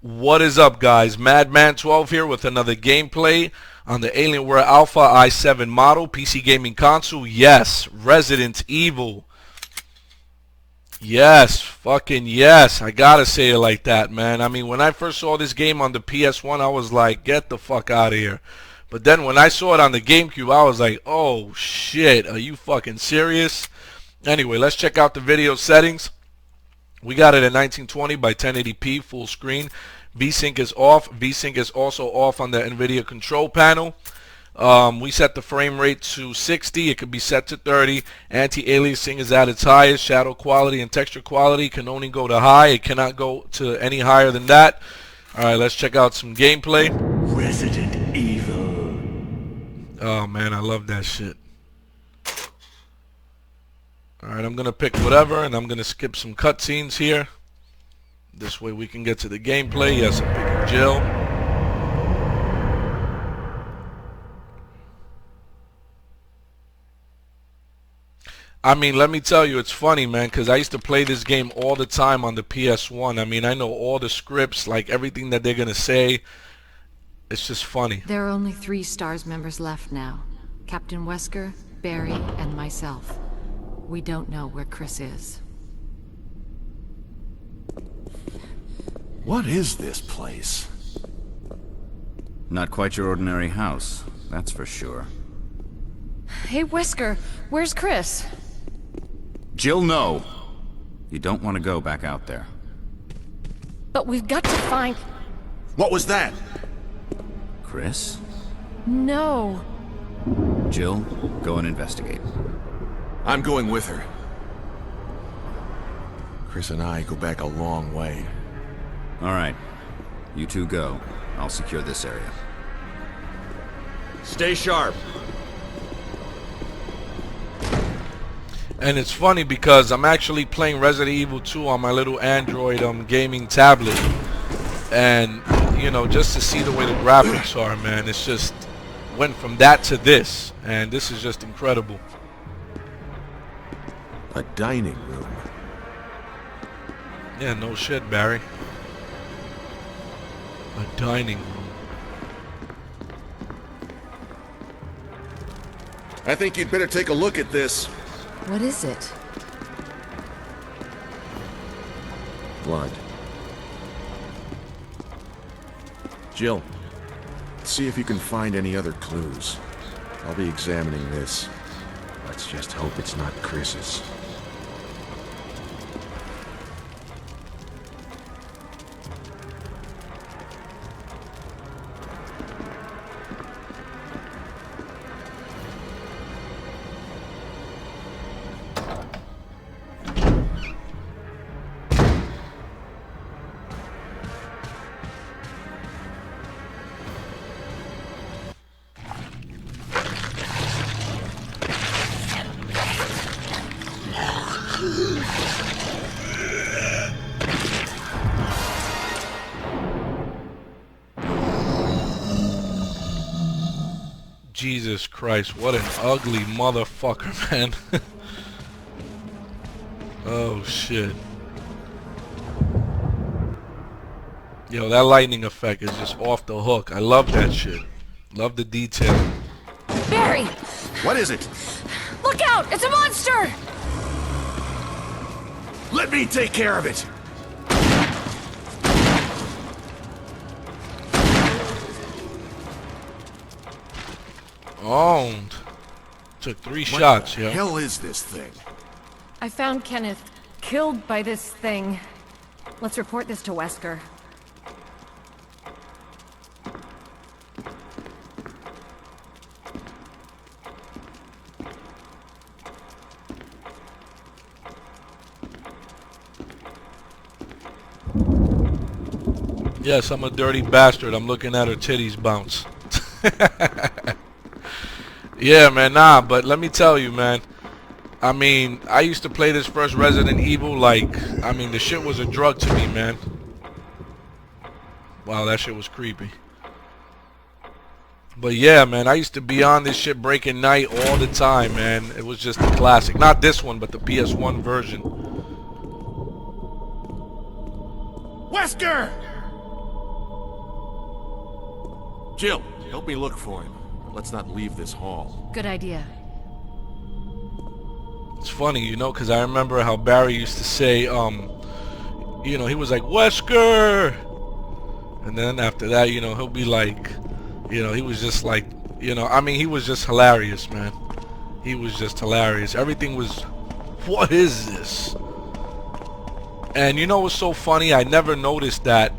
What is up, guys? Madman12 here with another gameplay on the Alienware Alpha i7 model PC gaming console. Yes, Resident Evil. Yes, fucking yes. I gotta say it like that, man. I mean, when I first saw this game on the PS1, I was like, get the fuck out of here. But then when I saw it on the GameCube, I was like, oh shit, are you fucking serious? Anyway, let's check out the video settings. We got it at 1920 by 1080p full screen. VSync is off. VSync is also off on the Nvidia control panel. We set the frame rate to 60. It could be set to 30. Anti-aliasing is at its highest. Shadow quality and texture quality can only go to high. It cannot go to any higher than that. Alright, let's check out some gameplay. Resident Evil. Oh man, I love that shit. Alright, I'm going to pick whatever, and I'm going to skip some cutscenes here. This way we can get to the gameplay. Yes, I'm picking Jill. I mean, let me tell you, it's funny, man, because I used to play this game all the time on the PS1. I mean, I know all the scripts, like everything that they're going to say. It's just funny. There are only 3 STARS members left now. Captain Wesker, Barry, and myself. We don't know where Chris is. What is this place? Not quite your ordinary house, that's for sure. Hey, Wesker, where's Chris? Jill, no! You don't want to go back out there. But we've got to find... What was that? Chris? No. Jill, go and investigate. I'm going with her. Chris and I go back a long way. Alright. You two go. I'll secure this area. Stay sharp. And it's funny because I'm actually playing Resident Evil 2 on my little Android gaming tablet. And, you know, just to see the way the graphics are, man, it's just went from that to this. And this is just incredible. A dining room. Yeah, no shit, Barry. A dining room. I think you'd better take a look at this. What is it? Blood. Jill, see if you can find any other clues. I'll be examining this. Let's just hope it's not Chris's. Jesus Christ, what an ugly motherfucker, man. Oh shit. Yo, that lightning effect is just off the hook. I love that shit. Love the detail. Barry! What is it? Look out! It's a monster! Let me take care of it! Owned. Took 3 shots, yo. What the hell is this thing? I found Kenneth killed by this thing. Let's report this to Wesker. Yes, I'm a dirty bastard. I'm looking at her titties bounce. Yeah, man, nah, but let me tell you, man. I mean, I used to play this first Resident Evil like, I mean, the shit was a drug to me, man. Wow, that shit was creepy. But yeah, man, I used to be on this shit breaking night all the time, man. It was just a classic. Not this one, but the PS1 version. Wesker! Jill, help me look for him. Let's not leave this hall. Good idea. It's funny, you know, because I remember how Barry used to say, you know, he was like, Wesker! And then after that, you know, he'll be like, you know, he was just like, you know, I mean, he was just hilarious, man. He was just hilarious. Everything was, what is this? And you know what's so funny? I never noticed that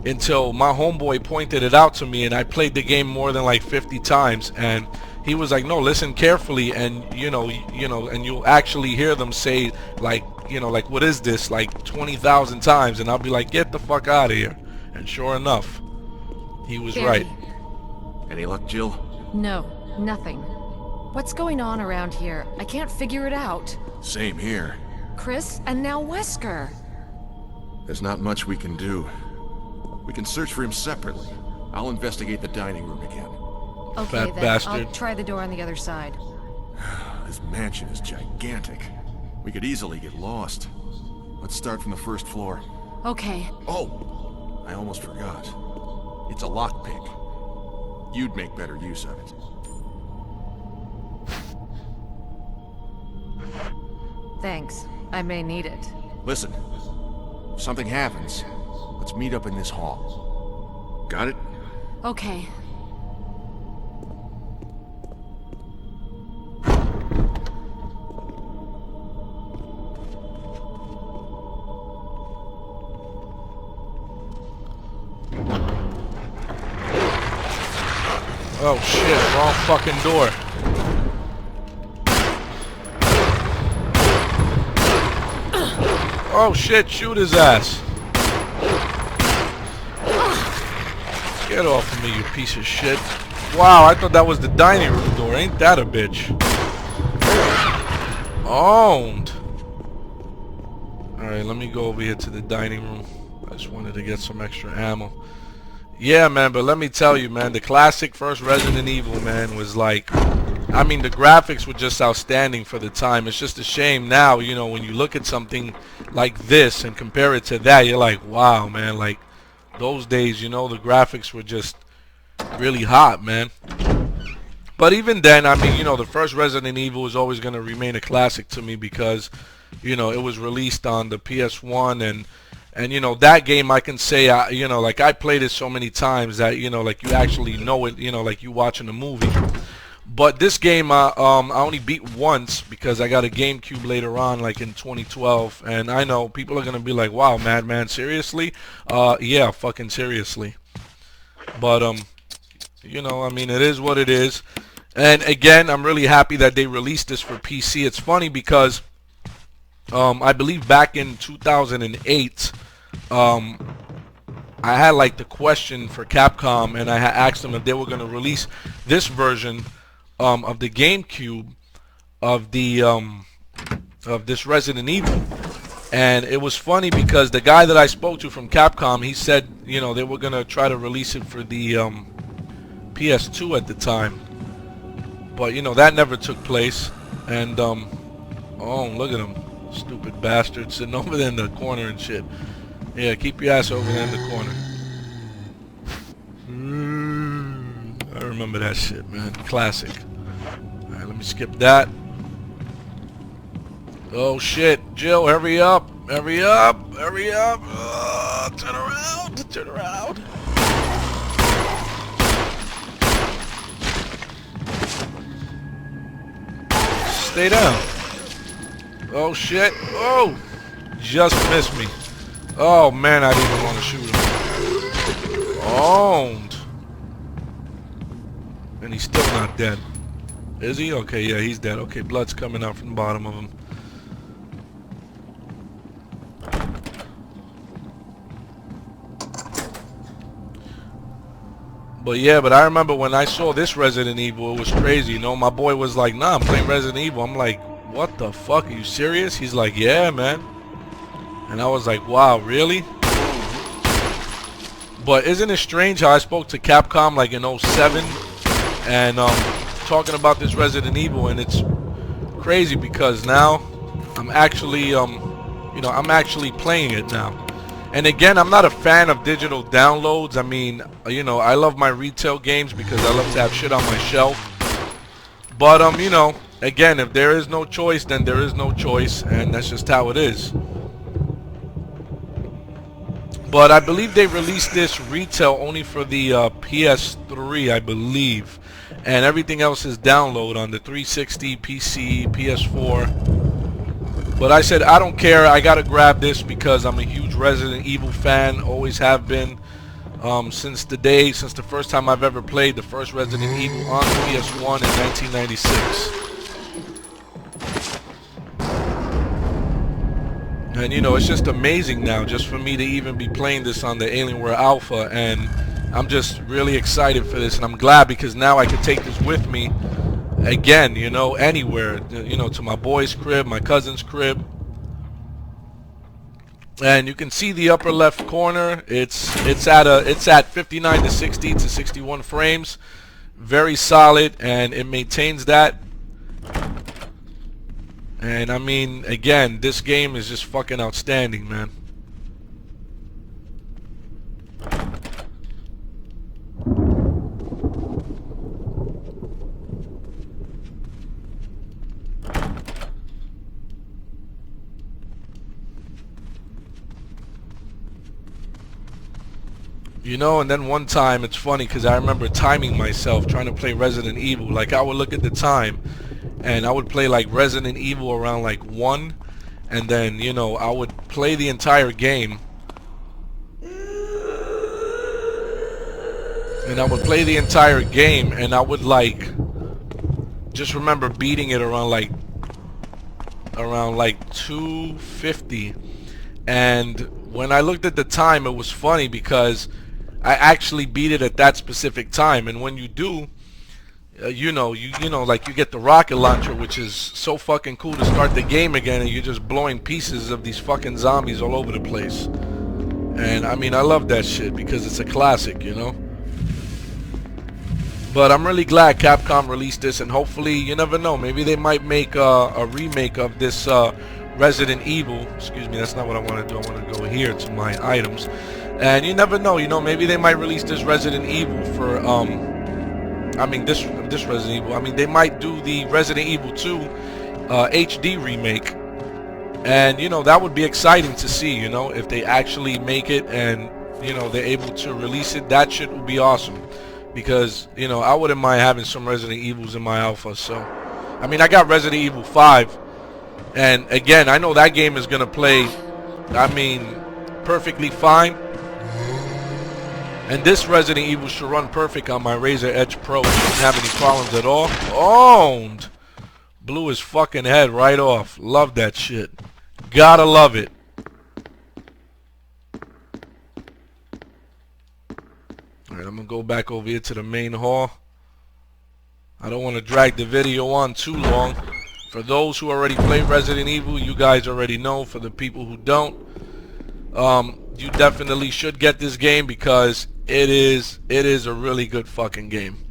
until my homeboy pointed it out to me, and I played the game more than like 50 times, and he was like, no, listen carefully, and you know, and you'll actually hear them say, like, you know, like, what is this, like 20,000 times, and I'll be like, get the fuck out of here. And sure enough, he was Barry. right. Any luck, Jill? No, nothing. What's going on around here? I can't figure it out. Same here. Chris, and now Wesker. There's not much we can do. We can search for him separately. I'll investigate the dining room again. Okay, Fat then bastard. I'll try the door on the other side. This mansion is gigantic. We could easily get lost. Let's start from the first floor. Okay. Oh, I almost forgot. It's a lockpick. You'd make better use of it. Thanks. I may need it. Listen, if something happens, let's meet up in this hall. Got it? Okay. Oh shit, wrong fucking door. Oh shit, shoot his ass. Get off of me, you piece of shit. Wow, I thought that was the dining room door. Ain't that a bitch? Owned. Alright, let me go over here to the dining room. I just wanted to get some extra ammo. Yeah, man, but let me tell you, man, the classic first Resident Evil, man, was like, I mean, the graphics were just outstanding for the time. It's just a shame now, you know, when you look at something like this and compare it to that, you're like, wow, man, like, those days, you know, the graphics were just really hot, man. But even then, I mean, you know, the first Resident Evil is always going to remain a classic to me because, you know, it was released on the PS1, and you know, that game I can say, you know, like I played it so many times that, you know, like you actually know it, you know, like you watching a movie. But this game I only beat once because I got a GameCube later on, like in 2012, and I know people are gonna be like, wow, Madman, seriously? Yeah, fucking seriously. But you know, I mean, it is what it is. And again, I'm really happy that they released this for PC. It's funny because I believe back in 2008, I had like the question for Capcom, and I had asked them if they were going to release this version of the GameCube of the of this Resident Evil. And it was funny because the guy that I spoke to from Capcom, he said, you know, they were going to try to release it for the PS2 at the time. But, you know, that never took place. And, oh, look at him. Stupid bastard sitting over there in the corner and shit. Yeah, keep your ass over there in the corner. I remember that shit, man. Classic. Alright, let me skip that. Oh shit, Jill, hurry up. Hurry up. Hurry up. Turn around. Turn around. Stay down. Oh shit. Oh! Just missed me. Oh man, I didn't even want to shoot him. Owned. And he's still not dead. Is he? Okay, yeah, he's dead. Okay, blood's coming out from the bottom of him. But yeah, but I remember when I saw this Resident Evil, it was crazy. You know, my boy was like, nah, I'm playing Resident Evil. I'm like, what the fuck? Are you serious? He's like, yeah, man. And I was like, wow, really? But isn't it strange how I spoke to Capcom like in 07 and talking about this Resident Evil, and it's crazy because now I'm actually you know, I'm actually playing it now. And again, I'm not a fan of digital downloads. I mean, you know, I love my retail games because I love to have shit on my shelf. But you know, again, if there is no choice, then there is no choice, and that's just how it is. But I believe they released this retail only for the PS3, I believe, and everything else is download on the 360, PC, PS4. But I said I don't care. I gotta grab this because I'm a huge Resident Evil fan. Always have been since the first time I've ever played the first Resident Evil on the PS1 in 1996. And you know, it's just amazing now just for me to even be playing this on the Alienware Alpha, and I'm just really excited for this, and I'm glad because now I can take this with me again, you know, anywhere, you know, to my boy's crib, my cousin's crib. And you can see the upper left corner, it's at 59 to 60 to 61 frames, very solid, and it maintains that. And I mean, again, this game is just fucking outstanding, man. You know, and then one time, it's funny because I remember timing myself trying to play Resident Evil. Like, I would look at the time and I would play like Resident Evil around like 1, and then, you know, I would play the entire game, and I would like just remember beating it around like 250. And when I looked at the time, it was funny because I actually beat it at that specific time. And when you do, you know, like you get the rocket launcher, which is so fucking cool to start the game again, and you're just blowing pieces of these fucking zombies all over the place. And I mean, I love that shit because it's a classic, you know. But I'm really glad Capcom released this, and hopefully, you never know, maybe they might make a remake of this Resident Evil. Excuse me, that's not what I want to do. I want to go here to my items. And you never know, you know, maybe they might release this Resident Evil for I mean, this Resident Evil. I mean, they might do the Resident Evil 2 HD remake, and you know, that would be exciting to see. You know, if they actually make it and, you know, they're able to release it, that shit would be awesome. Because, you know, I wouldn't mind having some Resident Evils in my alpha. So, I mean, I got Resident Evil 5, and again, I know that game is gonna play, I mean, perfectly fine. And this Resident Evil should run perfect on my Razer Edge Pro. It shouldn't have any problems at all. Owned! Blew his fucking head right off. Love that shit. Gotta love it. Alright, I'm gonna go back over here to the main hall. I don't want to drag the video on too long. For those who already play Resident Evil, you guys already know. For the people who don't, you definitely should get this game because it is a really good fucking game.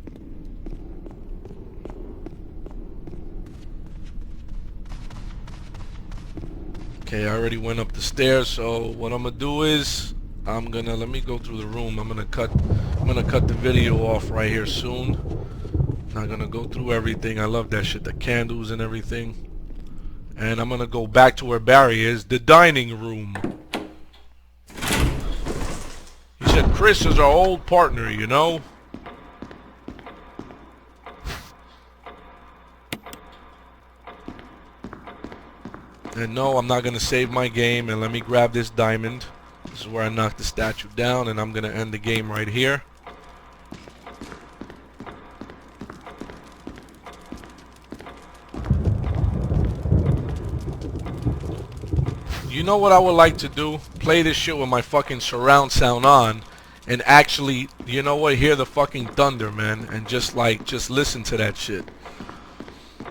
Okay, I already went up the stairs, so what I'm gonna do is let me go through the room. I'm gonna cut the video off right here soon. Not gonna go through everything. I love that shit, the candles and everything. And I'm gonna go back to where Barry is, the dining room. He said Chris is our old partner, you know. And no, I'm not gonna save my game, and let me grab this diamond. This is where I knocked the statue down, and I'm gonna end the game right here. You know what I would like to do? Play this shit with my fucking surround sound on, and actually, you know what, hear the fucking thunder, man, and just listen to that shit.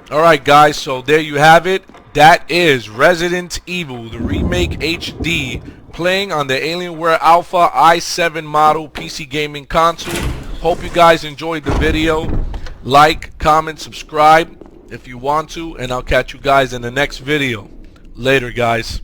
Alright guys, so there you have it. That is Resident Evil, the remake HD, playing on the Alienware Alpha i7 model PC gaming console. Hope you guys enjoyed the video. Like, comment, subscribe if you want to, and I'll catch you guys in the next video. Later, guys.